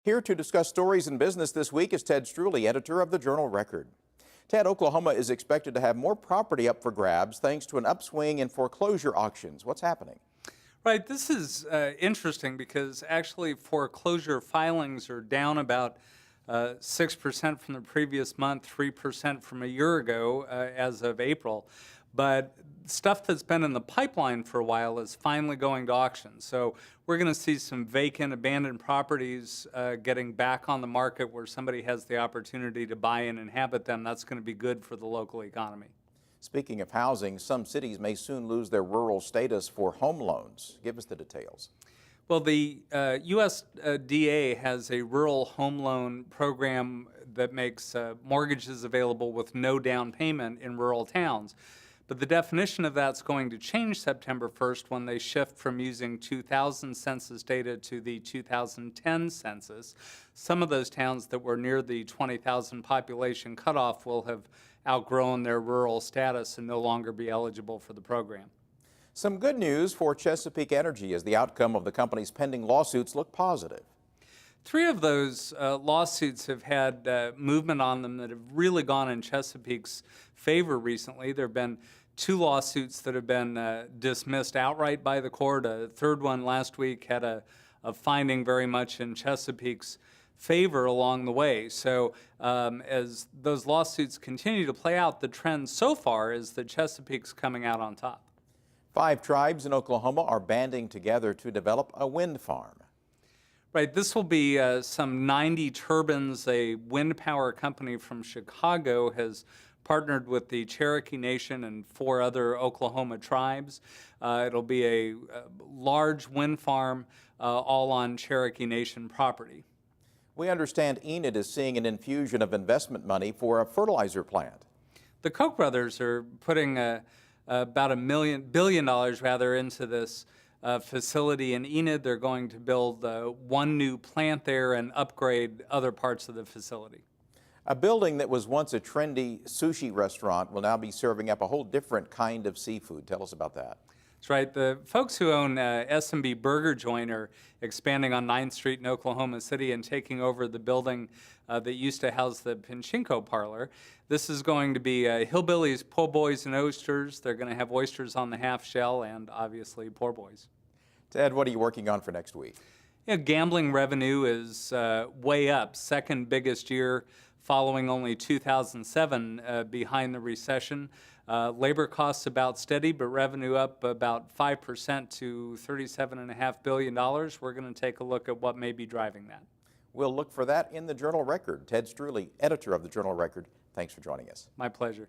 Here to discuss stories in business this week is Ted Streuli, editor of the Journal Record. Ted, Oklahoma is expected to have more property up for grabs thanks to an upswing in foreclosure auctions. What's happening? Right, this is interesting because actually foreclosure filings are down about 6% from the previous month, 3% from a year ago as of April. But stuff that's been in the pipeline for a while is finally going to auction. So we're going to see some vacant, abandoned properties getting back on the market where somebody has the opportunity to buy and inhabit them. That's going to be good for the local economy. Speaking of housing, some cities may soon lose their rural status for home loans. Give us the details. Well, the USDA has a rural home loan program that makes mortgages available with no down payment in rural towns. But the definition of that's going to change September 1st when they shift from using 2000 census data to the 2010 census. Some of those towns that were near the 20,000 population cutoff will have outgrown their rural status and no longer be eligible for the program. Some good news for Chesapeake Energy as the outcome of the company's pending lawsuits look positive. 3 of those lawsuits have had movement on them that have really gone in Chesapeake's favor recently. There have been 2 lawsuits that have been dismissed outright by the court. A third one last week had a finding very much in Chesapeake's favor along the way. So as those lawsuits continue to play out, the trend so far is that Chesapeake's coming out on top. 5 tribes in Oklahoma are banding together to develop a wind farm. Right, this will be some 90 turbines. A wind power company from Chicago has partnered with the Cherokee Nation and 4 other Oklahoma tribes. It'll be a large wind farm all on Cherokee Nation property. We understand Enid is seeing an infusion of investment money for a fertilizer plant. The Koch brothers are putting about $1 billion into this facility in Enid. They're going to build 1 new plant there and upgrade other parts of the facility. A building that was once a trendy sushi restaurant will now be serving up a whole different kind of seafood. Tell us about that. That's right. The folks who own S&B Burger Joint are expanding on 9th Street in Oklahoma City and taking over the building that used to house the Pachinko parlor. This is going to be Hillbillies, Po' Boys, and Oysters. They're going to have oysters on the half shell and obviously poor boys. Ted, what are you working on for next week? Yeah, gambling revenue is way up, second biggest year following only 2007 behind the recession. Labor costs about steady, but revenue up about 5% to $37.5 billion. We're going to take a look at what may be driving that. We'll look for that in the Journal Record. Ted Streuli, editor of the Journal Record, thanks for joining us. My pleasure.